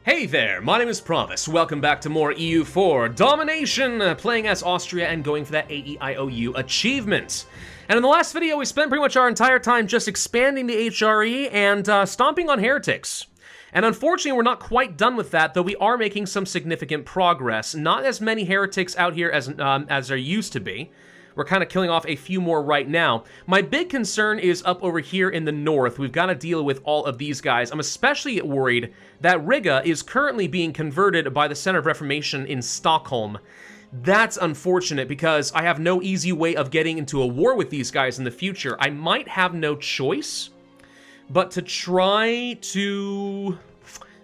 Hey there, my name is Pravus. Welcome back to more EU4 Domination, playing as Austria and going for that AEIOU achievement. And in the last video, we spent pretty much our entire time just expanding the HRE and stomping on heretics. And unfortunately, we're not quite done with that, though we are making some significant progress. Not as many heretics out here as there used to be. We're kind of killing off a few more right now. My big concern is up over here in the north. We've got to deal with all of these guys. I'm especially worried that Riga is currently being converted by the Center of Reformation in Stockholm. That's unfortunate because I have no easy way of getting into a war with these guys in the future. I might have no choice but to try to...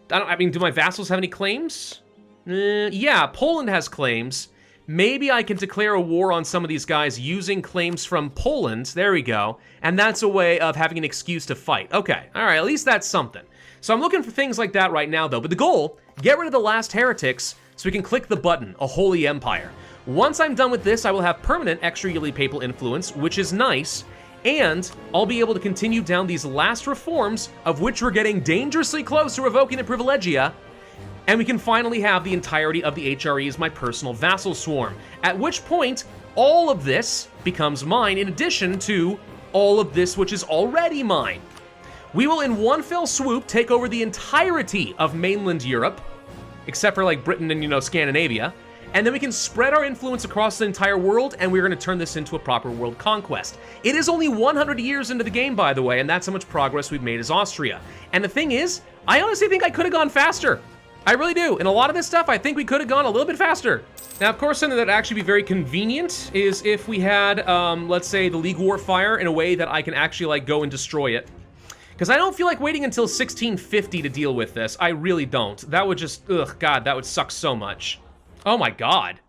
do my vassals have any claims? Yeah, Poland has claims. Maybe I can declare a war on some of these guys using claims from Poland. There we go. And that's a way of having an excuse to fight. Okay, all right, at least that's something. So I'm looking for things like that right now, though. But the goal, get rid of the last heretics so we can click the button, a Holy Empire. Once I'm done with this, I will have permanent extra yearly papal influence, which is nice. And I'll be able to continue down these last reforms, of which we're getting dangerously close to revoking the privilegia. And we can finally have the entirety of the HRE as my personal vassal swarm. At which point, all of this becomes mine, in addition to all of this which is already mine. We will in one fell swoop take over the entirety of mainland Europe, except for like Britain and, Scandinavia. And then we can spread our influence across the entire world, and we're gonna turn this into a proper world conquest. It is only 100 years into the game, by the way, and that's how much progress we've made as Austria. And the thing is, I honestly think I could have gone faster. I really do. In a lot of this stuff, I think we could have gone a little bit faster. Now, of course, something that would actually be very convenient is if we had, let's say, the League Warfire in a way that I can actually, go and destroy it. Because I don't feel like waiting until 1650 to deal with this. I really don't. That would just, God, that would suck so much. Oh my God.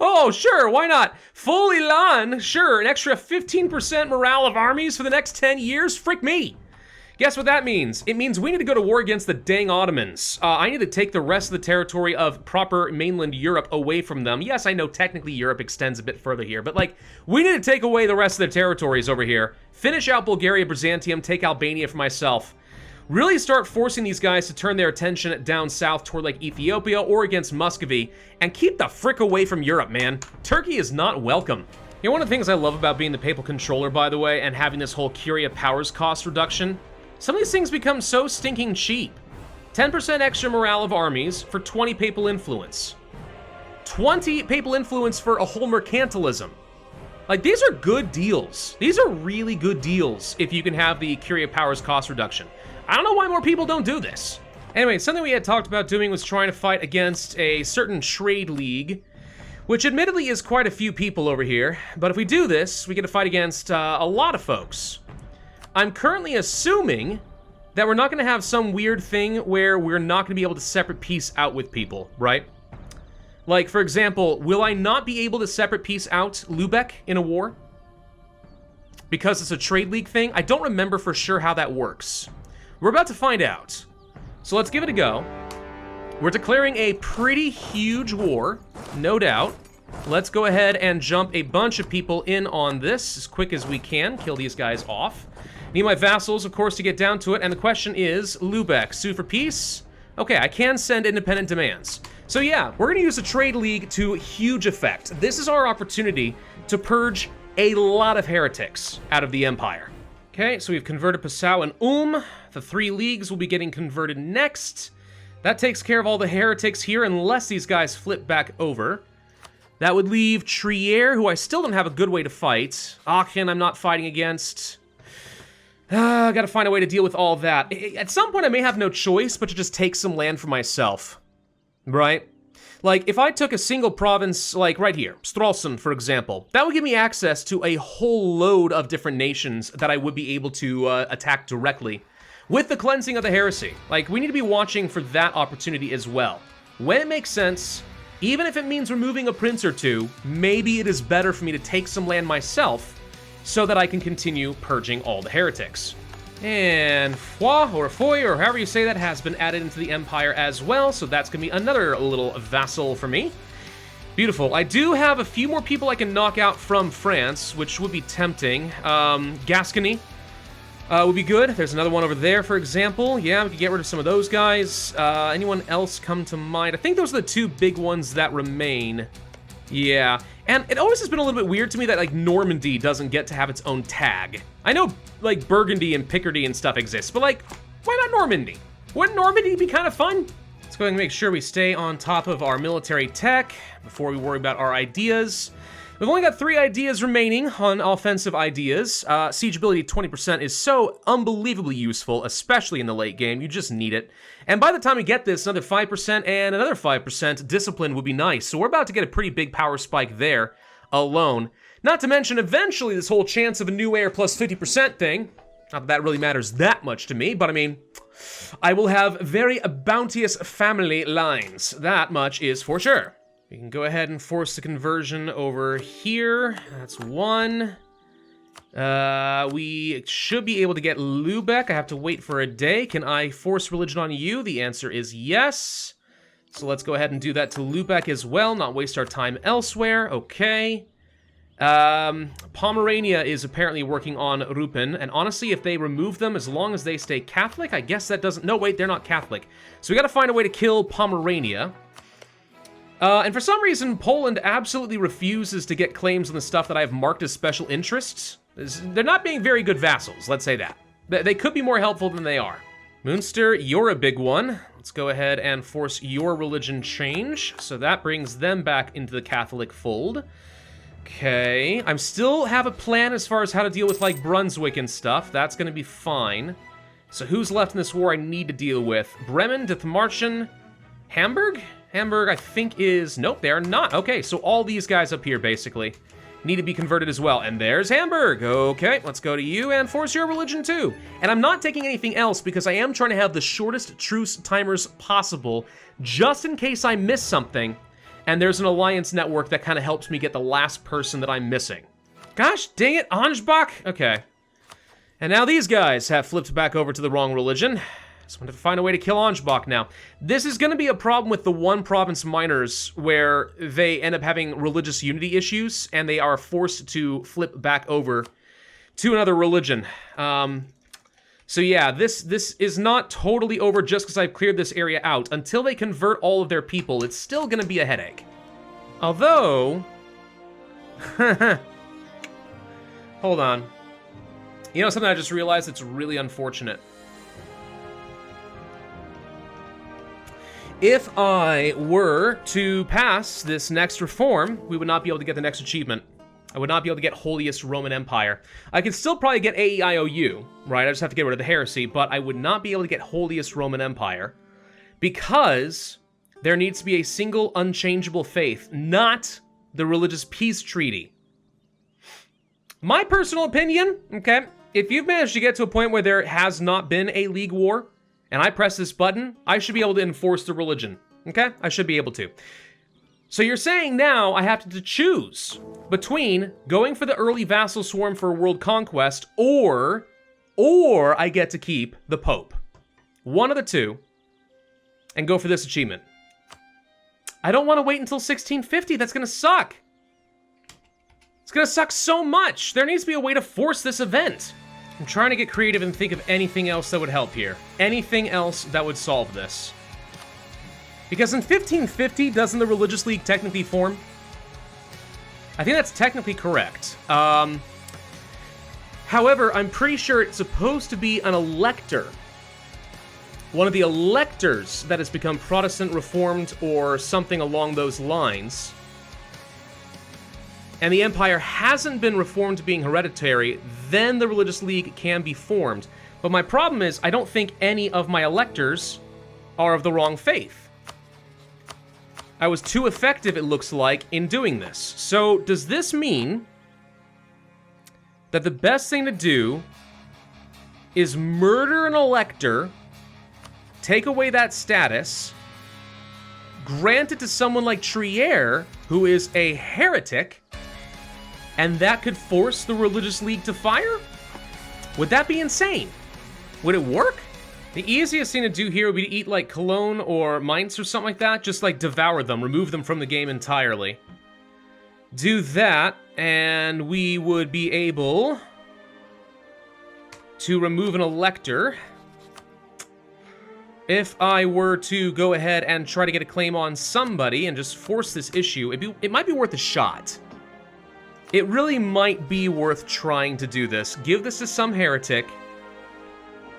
Oh, sure, why not? Full Elan, sure, an extra 15% morale of armies for the next 10 years? Frick me. Guess what that means? It means we need to go to war against the dang Ottomans. I need to take the rest of the territory of proper mainland Europe away from them. Yes, I know technically Europe extends a bit further here, but we need to take away the rest of the territories over here. Finish out Bulgaria, Byzantium, take Albania for myself. Really start forcing these guys to turn their attention down south toward Ethiopia or against Muscovy, and keep the frick away from Europe, man. Turkey is not welcome. You know, one of the things I love about being the papal controller, by the way, and having this whole Curia powers cost reduction, some of these things become so stinking cheap. 10% extra morale of armies for 20 papal influence. 20 papal influence for a whole mercantilism. These are good deals. These are really good deals if you can have the Curia powers cost reduction. I don't know why more people don't do this. Anyway, something we had talked about doing was trying to fight against a certain trade league, which admittedly is quite a few people over here. But if we do this, we get to fight against a lot of folks. I'm currently assuming that we're not going to have some weird thing where we're not going to be able to separate peace out with people, right? For example, will I not be able to separate peace out Lübeck in a war? Because it's a trade league thing? I don't remember for sure how that works. We're about to find out. So let's give it a go. We're declaring a pretty huge war, no doubt. Let's go ahead and jump a bunch of people in on this as quick as we can. Kill these guys off. Need my vassals, of course, to get down to it. And the question is, Lübeck, sue for peace? Okay, I can send independent demands. So yeah, we're going to use the trade league to huge effect. This is our opportunity to purge a lot of heretics out of the empire. Okay, so we've converted Passau and The 3 leagues will be getting converted next. That takes care of all the heretics here, unless these guys flip back over. That would leave Trier, who I still don't have a good way to fight. Aachen, I'm not fighting against. I gotta find a way to deal with all that. At some point, I may have no choice but to just take some land for myself. Right? If I took a single province, right here, Stralsund, for example, that would give me access to a whole load of different nations that I would be able to attack directly with the cleansing of the heresy. We need to be watching for that opportunity as well. When it makes sense, even if it means removing a prince or two, maybe it is better for me to take some land myself so that I can continue purging all the heretics. And Foy, or Foy, or however you say that, has been added into the empire as well, so that's gonna be another little vassal for me. Beautiful. I do have a few more people I can knock out from France, which would be tempting. Gascony. Would be good. There's another one over there, for example. Yeah, we could get rid of some of those guys. Anyone else come to mind? I think those are the two big ones that remain. Yeah, and it always has been a little bit weird to me that, like, Normandy doesn't get to have its own tag. I know, like, Burgundy and Picardy and stuff exist, but, like, why not Normandy? Wouldn't Normandy be kind of fun? Let's go ahead and make sure we stay on top of our military tech before we worry about our ideas. We've only got 3 ideas remaining on offensive ideas. Siege ability 20% is so unbelievably useful, especially in the late game. You just need it. And by the time we get this, another 5% and another 5% discipline would be nice. So we're about to get a pretty big power spike there alone. Not to mention, eventually, this whole chance of a new heir plus 50% thing. Not that that really matters that much to me, but I mean, I will have very bounteous family lines. That much is for sure. We can go ahead and force the conversion over here. That's 1. We should be able to get Lubeck. I have to wait for a day. Can I force religion on you? The answer is yes. So let's go ahead and do that to Lubeck as well, not waste our time elsewhere. Okay. Pomerania is apparently working on Rupen, and honestly, if they remove them, as long as they stay Catholic, I guess that doesn't... No, wait, they're not Catholic. So we gotta find a way to kill Pomerania. And for some reason, Poland absolutely refuses to get claims on the stuff that I have marked as special interests. They're not being very good vassals, let's say that. They could be more helpful than they are. Munster, you're a big one. Let's go ahead and force your religion change. So that brings them back into the Catholic fold. Okay, I still have a plan as far as how to deal with, like, Brunswick and stuff. That's gonna be fine. So who's left in this war I need to deal with? Bremen, Dithmarschen, Hamburg? Hamburg, I think, is... Nope, they are not. Okay, so all these guys up here, basically, need to be converted as well. And there's Hamburg. Okay, let's go to you and force your religion, too. And I'm not taking anything else because I am trying to have the shortest truce timers possible, just in case I miss something. And there's an alliance network that kind of helps me get the last person that I'm missing. Gosh, dang it, Ansbach? Okay. And now these guys have flipped back over to the wrong religion. So I'm going to find a way to kill Ansbach now. This is going to be a problem with the one province miners where they end up having religious unity issues and they are forced to flip back over to another religion. So yeah, this is not totally over just because I've cleared this area out. Until they convert all of their people, it's still going to be a headache. Although... Hold on. You know something I just realized? It's really unfortunate. If I were to pass this next reform, we would not be able to get the next achievement. I would not be able to get Holiest Roman Empire. I could still probably get AEIOU, right? I just have to get rid of the heresy, but I would not be able to get Holiest Roman Empire because there needs to be a single unchangeable faith, not the religious peace treaty. My personal opinion, okay, if you've managed to get to a point where there has not been a league war, and I press this button, I should be able to enforce the religion, okay? I should be able to. So you're saying now I have to choose between going for the early vassal swarm for world conquest or I get to keep the Pope. One of the two, and go for this achievement. I don't want to wait until 1650. That's going to suck. It's going to suck so much. There needs to be a way to force this event. I'm trying to get creative and think of anything else that would help here. Anything else that would solve this. Because in 1550, doesn't the Religious League technically form? I think that's technically correct. However, I'm pretty sure it's supposed to be an elector. One of the electors that has become Protestant, Reformed, or something along those lines. And the Empire hasn't been reformed to being hereditary, then the Religious League can be formed. But my problem is, I don't think any of my electors are of the wrong faith. I was too effective, it looks like, in doing this. So, does this mean that the best thing to do is murder an elector, take away that status, grant it to someone like Trier, who is a heretic, and that could force the Religious League to fire? Would that be insane? Would it work? The easiest thing to do here would be to eat like Cologne or Mainz or something like that. Just like devour them, remove them from the game entirely. Do that, and we would be able to remove an elector, if I were to go ahead and try to get a claim on somebody and just force this issue, it might be worth a shot. It really might be worth trying to do this. Give this to some heretic.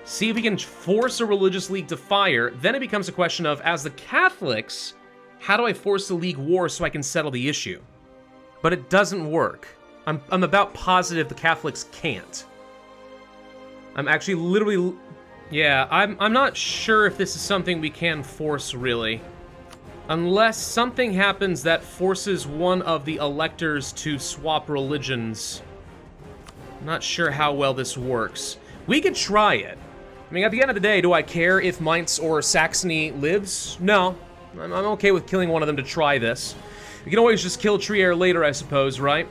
See if we can force a religious league to fire. Then it becomes a question of, as the Catholics, how do I force the league war so I can settle the issue? But it doesn't work. I'm about positive the Catholics can't. I'm actually literally... Yeah, I'm not sure if this is something we can force, really. Unless something happens that forces one of the electors to swap religions. I'm not sure how well this works. We could try it. I mean, at the end of the day, do I care if Mainz or Saxony lives? No. I'm okay with killing one of them to try this. We can always just kill Trier later, I suppose, right?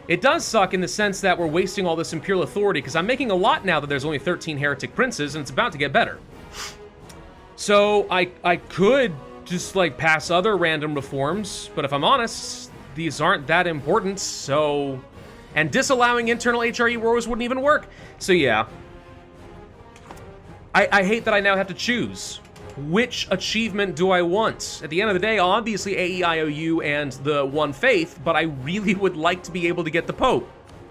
It does suck in the sense that we're wasting all this imperial authority, because I'm making a lot now that there's only 13 heretic princes, and it's about to get better. So I could just, like, pass other random reforms, but if I'm honest, these aren't that important, so... And disallowing internal HRE wars wouldn't even work. So yeah. I hate that I now have to choose. Which achievement do I want? At the end of the day, obviously AEIOU and the One Faith, but I really would like to be able to get the Pope.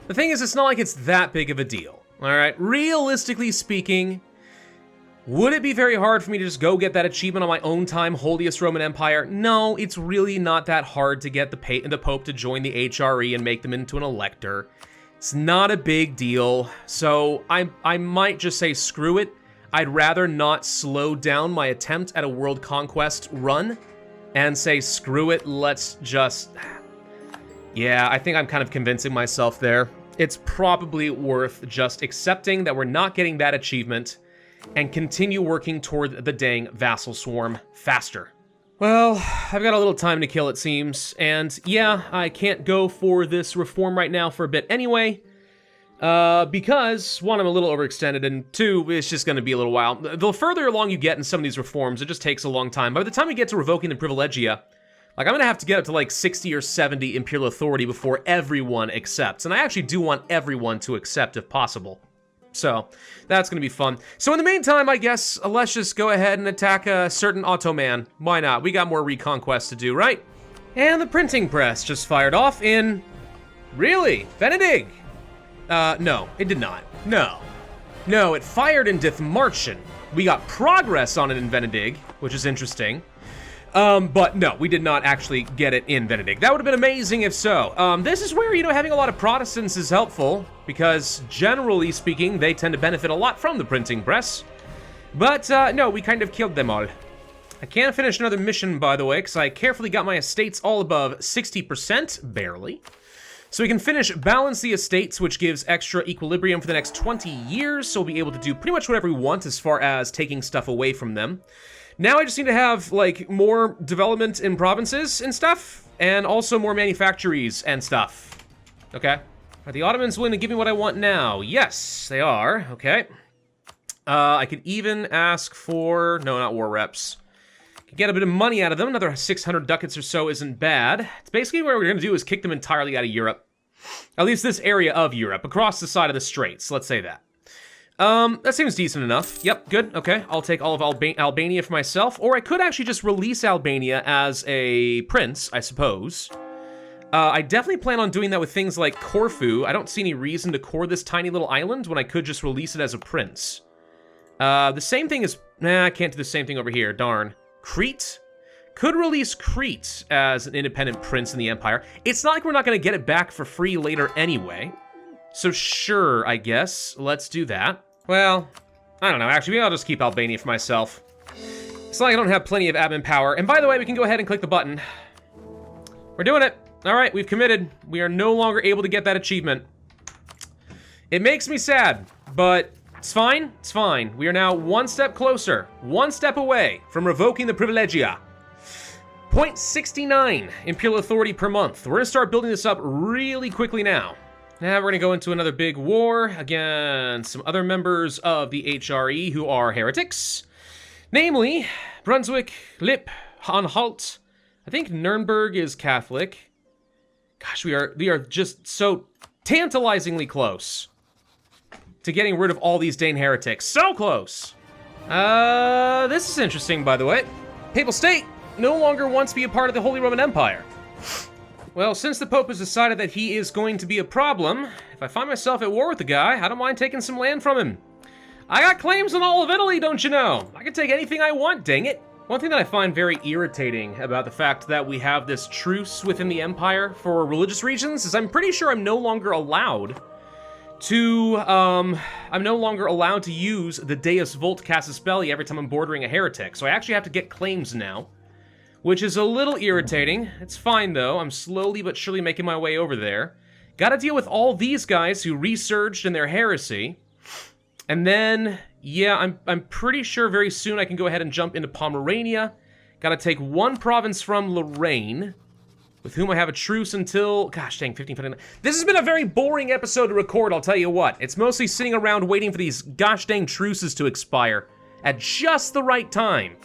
The thing is, it's not like it's that big of a deal. Alright, realistically speaking, would it be very hard for me to just go get that achievement on my own time, Holiest Roman Empire? No, it's really not that hard to get the Pope to join the HRE and make them into an elector. It's not a big deal, so I might just say screw it. I'd rather not slow down my attempt at a world conquest run and say, screw it, let's just... Yeah, I think I'm kind of convincing myself there. It's probably worth just accepting that we're not getting that achievement and continue working toward the dang vassal swarm faster. Well, I've got a little time to kill, it seems, and yeah, I can't go for this reform right now for a bit anyway. Because, one, I'm a little overextended, and two, it's just going to be a little while. The further along you get in some of these reforms, it just takes a long time. By the time we get to revoking the privilegia, like, I'm going to have to get up to, like, 60 or 70 imperial authority before everyone accepts. And I actually do want everyone to accept if possible. So, that's going to be fun. So, in the meantime, I guess, let's just go ahead and attack a certain Ottoman. Why not? We got more reconquest to do, right? And the printing press just fired off in... Really? Venedig? No, it did not. No. No, it fired in Dithmarschen. We got progress on it in Venedig, which is interesting. But no, we did not actually get it in Venedig. That would have been amazing if so. This is where, you know, having a lot of Protestants is helpful, because generally speaking, they tend to benefit a lot from the printing press. But, no, we kind of killed them all. I can't finish another mission, by the way, because I carefully got my estates all above 60%, barely. So we can balance the estates, which gives extra equilibrium for the next 20 years, so we'll be able to do pretty much whatever we want as far as taking stuff away from them. Now I just need to have, like, more development in provinces and stuff, and also more manufactories and stuff. Okay. Are the Ottomans willing to give me what I want now? Yes, they are. Okay. I could even ask for... No, not war reps. Get a bit of money out of them. Another 600 ducats or so isn't bad. It's basically what we're going to do is kick them entirely out of Europe. At least this area of Europe, across the side of the straits, let's say that. That seems decent enough. Yep, good, okay. I'll take all of Albania for myself, or I could actually just release Albania as a prince, I suppose. I definitely plan on doing that with things like Corfu. I don't see any reason to core this tiny little island when I could just release it as a prince. The same thing is... Nah, I can't do the same thing over here, darn. Crete? Could release Crete as an independent prince in the Empire. It's not like we're not going to get it back for free later anyway. So sure, I guess. Let's do that. Well, I don't know. Actually, maybe I'll just keep Albania for myself. It's not like I don't have plenty of admin power. And by the way, we can go ahead and click the button. We're doing it. All right, we've committed. We are no longer able to get that achievement. It makes me sad, but... It's fine, it's fine. We are now one step closer, one step away from revoking the privilegia. 0.69 imperial authority per month. We're gonna start building this up really quickly now. Now we're gonna go into another big war against some other members of the HRE who are heretics. Namely, Brunswick, Lippe, Anhalt. I think Nuremberg is Catholic. Gosh, we are just so tantalizingly close. to getting rid of all these Dane heretics. So close! This is interesting, by the way. Papal State no longer wants to be a part of the Holy Roman Empire. Well, since the Pope has decided that he is going to be a problem, if I find myself at war with the guy, I don't mind taking some land from him. I got claims on all of Italy, don't you know? I can take anything I want, dang it. One thing that I find very irritating about the fact that we have this truce within the Empire for religious reasons is I'm pretty sure I'm no longer allowed to use the Deus Vult Casus Belli every time I'm bordering a heretic, so I actually have to get claims now, which is a little irritating. It's fine, though. I'm slowly but surely making my way over there. Gotta deal with all these guys who resurged in their heresy. And then, yeah, I'm pretty sure very soon I can go ahead and jump into Pomerania. Gotta take one province from Lorraine, with whom I have a truce until, gosh dang, 1559. This has been a very boring episode to record, I'll tell you what. It's mostly sitting around waiting for these gosh dang truces to expire at just the right time,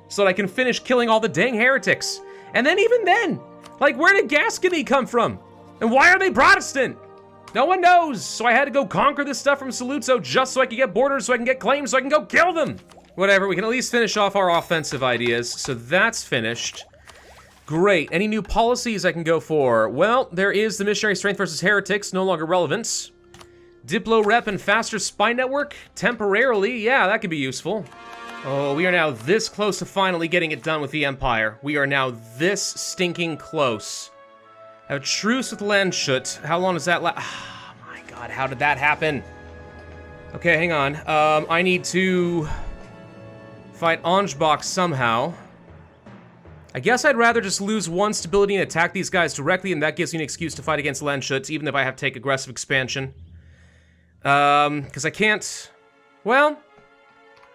so that I can finish killing all the dang heretics. And then even then, like, where did Gascony come from? And why are they Protestant? No one knows, so I had to go conquer this stuff from Saluzzo just so I could get borders, so I can get claims, so I can go kill them. Whatever, we can at least finish off our offensive ideas, so that's finished. Great, any new policies I can go for? Well, there is the missionary strength versus heretics, no longer relevant. Diplo rep and faster spy network, temporarily, yeah, that could be useful. Oh, we are now this close to finally getting it done with the Empire. We are now this stinking close. I have a truce with Landshut. How long does that last? Oh my god, how did that happen? Okay, hang on. I need to fight Angebach somehow. I guess I'd rather just lose one stability and attack these guys directly, and that gives me an excuse to fight against Landshut, even if I have to take aggressive expansion. Because I can't... Well...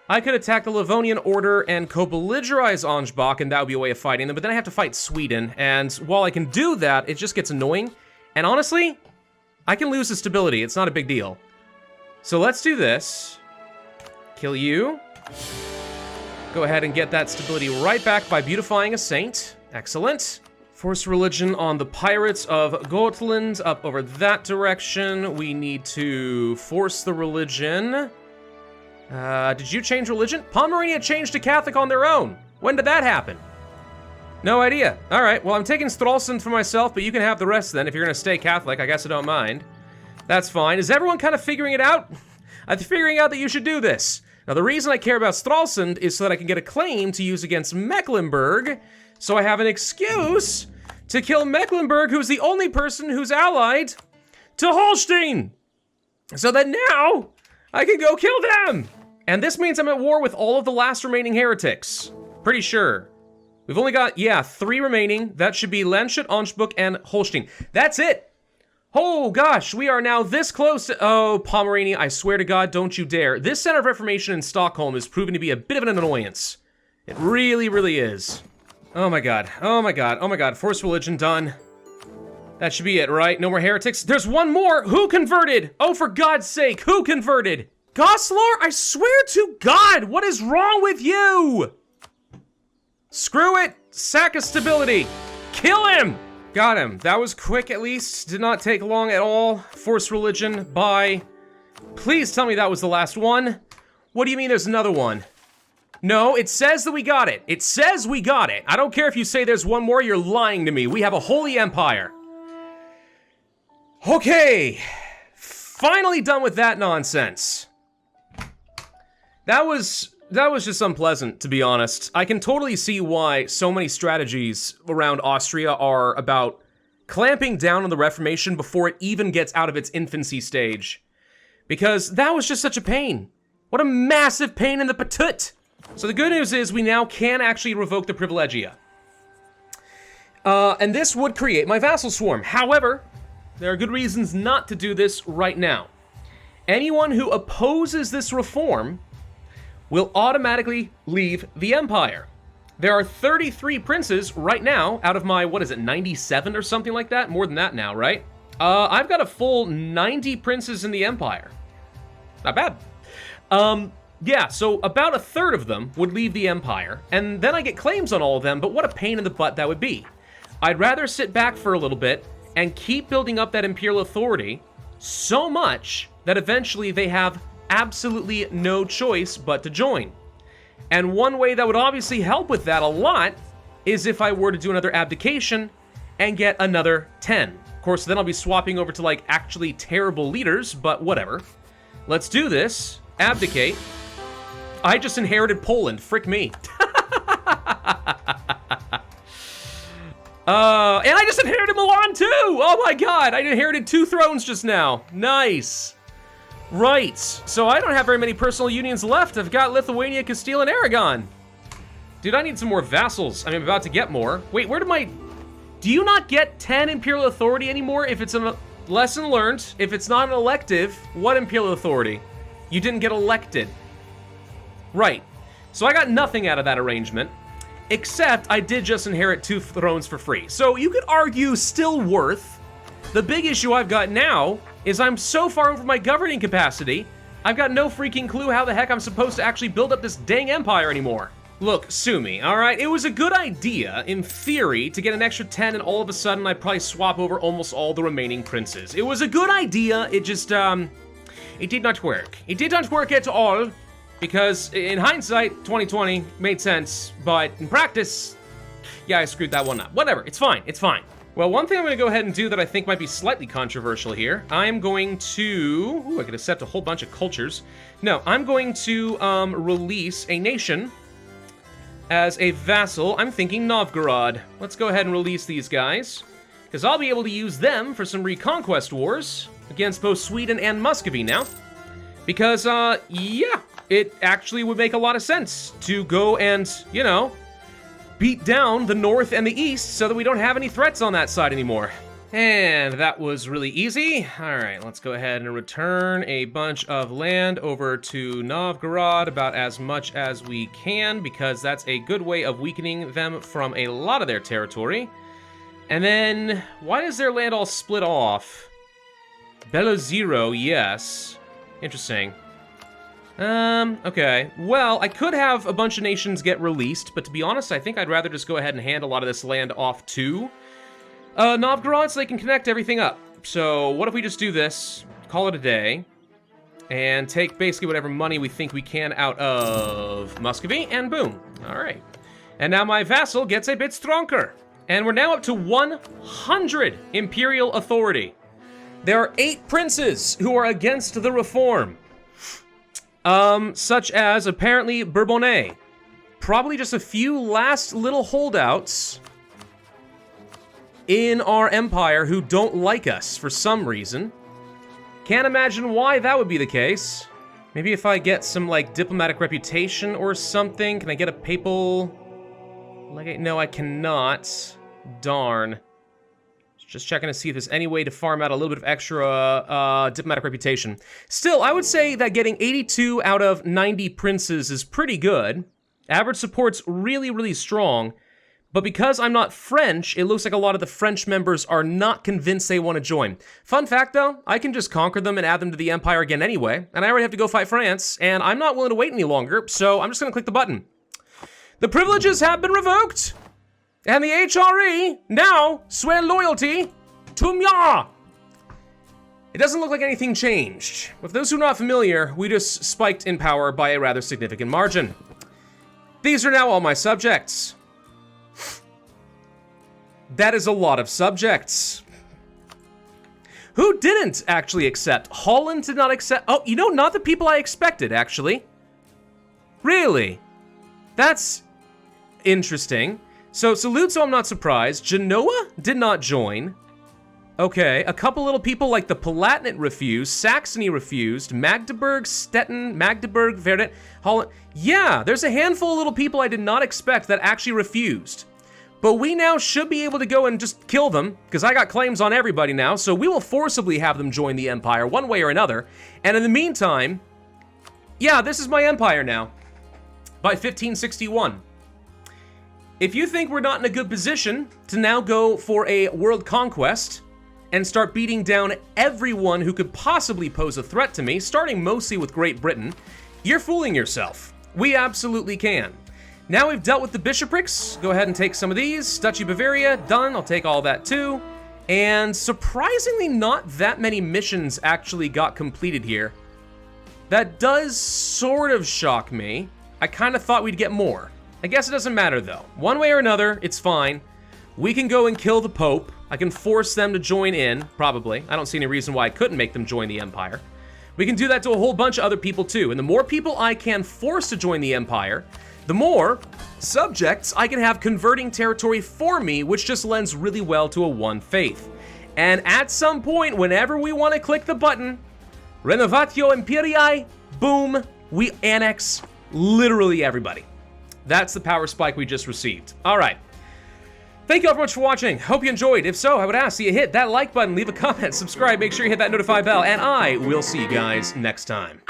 I could attack the Livonian Order and co-belligerize Angebach, and that would be a way of fighting them, but then I have to fight Sweden, and while I can do that, it just gets annoying. And honestly, I can lose the stability, it's not a big deal. So let's do this. Kill you. Go ahead and get that stability right back by beautifying a saint. Excellent. Force religion on the pirates of Gotland, up over that direction. We need to force the religion... did you change religion? Pomerania changed to Catholic on their own. When did that happen? No idea. All right, well, I'm taking Stralsund for myself, but you can have the rest then if you're gonna stay Catholic. I guess I don't mind. That's fine. Is everyone kind of figuring it out? I'm figuring out that you should do this. Now, the reason I care about Stralsund is so that I can get a claim to use against Mecklenburg, so I have an excuse to kill Mecklenburg, who's the only person who's allied to Holstein. So that now I can go kill them! And this means I'm at war with all of the last remaining heretics. Pretty sure. We've only got, yeah, 3 remaining. That should be Landshut, Anspruch, and Holstein. That's it! Oh gosh, we are now this close to... Oh, Pomerania, I swear to God, don't you dare. This Center of Reformation in Stockholm is proving to be a bit of an annoyance. It really, really is. Oh my god, oh my god, oh my god. Force religion, done. That should be it, right? No more heretics. There's one more! Who converted? Oh, for God's sake, who converted? Goslar, I swear to God, what is wrong with you? Screw it, sack of stability. Kill him! Got him. That was quick, at least. Did not take long at all. Force religion, bye. Please tell me that was the last one. What do you mean there's another one? No, it says that we got it. It says we got it. I don't care if you say there's one more, you're lying to me. We have a holy empire. Okay. Finally done with that nonsense. That was just unpleasant, to be honest. I can totally see why so many strategies around Austria are about clamping down on the Reformation before it even gets out of its infancy stage. Because that was just such a pain. What a massive pain in the patut! So the good news is we now can actually revoke the privilegia. And this would create my vassal swarm. However, there are good reasons not to do this right now. Anyone who opposes this reform will automatically leave the empire. There are 33 princes right now out of my, 97 or something like that? More than that now, right? I've got a full 90 princes in the empire. Not bad. Yeah, so about a third of them would leave the empire, and then I get claims on all of them, but what a pain in the butt that would be. I'd rather sit back for a little bit and keep building up that imperial authority so much that eventually they have absolutely no choice but to join. And one way that would obviously help with that a lot is if I were to do another abdication and get another 10. Of course, then I'll be swapping over to, like, actually terrible leaders, but whatever. Let's do this. Abdicate. I just inherited Poland. Frick me. And I just inherited Milan too! Oh my god, I inherited 2 thrones just now. Nice. Right, so I don't have very many personal unions left. I've got Lithuania, Castile, and Aragon. Dude, I need some more vassals. I mean, I'm about to get more. Wait, where did my... Do you not get 10 imperial authority anymore if it's a lesson learned? If it's not an elective, what imperial authority? You didn't get elected. Right. So I got nothing out of that arrangement, except I did just inherit 2 thrones for free. So you could argue still worth. The big issue I've got now is I'm so far over my governing capacity, I've got no freaking clue how the heck I'm supposed to actually build up this dang empire anymore. Look, sue me, alright? It was a good idea, in theory, to get an extra 10 and all of a sudden I'd probably swap over almost all the remaining princes. It was a good idea, it just, it did not work. It did not work at all, because in hindsight, 2020 made sense, but in practice, yeah, I screwed that one up. Whatever, it's fine, it's fine. Well, one thing I'm going to go ahead and do that I think might be slightly controversial here, I'm going to... Ooh, I could accept a whole bunch of cultures. No, I'm going to release a nation as a vassal. I'm thinking Novgorod. Let's go ahead and release these guys, because I'll be able to use them for some reconquest wars against both Sweden and Muscovy now. Because, yeah, it actually would make a lot of sense to go and, you know, beat down the north and the east so that we don't have any threats on that side anymore. And that was really easy. All right, let's go ahead and return a bunch of land over to Novgorod, about as much as we can, because that's a good way of weakening them from a lot of their territory. And then, why is their land all split off? Belozero, yes. Interesting. Okay. Well, I could have a bunch of nations get released, but to be honest, I think I'd rather just go ahead and hand a lot of this land off to Novgorod so they can connect everything up. So what if we just do this, call it a day, and take basically whatever money we think we can out of Muscovy, and boom. All right. And now my vassal gets a bit stronger. And we're now up to 100 imperial authority. There are 8 princes who are against the reform. Such as, apparently, Bourbonnais. Probably just a few last little holdouts in our empire who don't like us for some reason. Can't imagine why that would be the case. Maybe if I get some, like, diplomatic reputation or something. Can I get a papal... legate? No, I cannot. Darn. Just checking to see if there's any way to farm out a little bit of extra diplomatic reputation. Still, I would say that getting 82 out of 90 princes is pretty good. Average support's really, really strong. But because I'm not French, it looks like a lot of the French members are not convinced they want to join. Fun fact, though, I can just conquer them and add them to the empire again anyway. And I already have to go fight France, and I'm not willing to wait any longer, so I'm just going to click the button. The privileges have been revoked! And the HRE now swear loyalty to Mya. It doesn't look like anything changed. With those who are not familiar, we just spiked in power by a rather significant margin. These are now all my subjects. That is a lot of subjects. Who didn't actually accept? Holland did not accept. Oh, you know, not the people I expected, actually. Really? That's interesting. So, Saluzzo, I'm not surprised. Genoa did not join. Okay, a couple little people like the Palatinate refused, Saxony refused, Magdeburg, Stettin, Magdeburg, Verdet, Holland. Yeah, there's a handful of little people I did not expect that actually refused. But we now should be able to go and just kill them, because I got claims on everybody now, so we will forcibly have them join the Empire one way or another. And in the meantime, yeah, this is my Empire now, by 1561. If you think we're not in a good position to now go for a world conquest and start beating down everyone who could possibly pose a threat to me, starting mostly with Great Britain, you're fooling yourself. We absolutely can. Now we've dealt with the bishoprics, go ahead and take some of these. Duchy Bavaria, done, I'll take all that too. And surprisingly, not that many missions actually got completed here. That does sort of shock me. I kind of thought we'd get more. I guess it doesn't matter though. One way or another, it's fine. We can go and kill the Pope. I can force them to join in, probably. I don't see any reason why I couldn't make them join the Empire. We can do that to a whole bunch of other people too. And the more people I can force to join the Empire, the more subjects I can have converting territory for me, which just lends really well to a one faith. And at some point, whenever we want to click the button, Renovatio Imperii, boom, we annex literally everybody. That's the power spike we just received. All right. Thank you all very much for watching. Hope you enjoyed. If so, I would ask that you hit that like button, leave a comment, subscribe, make sure you hit that notify bell, and I will see you guys next time.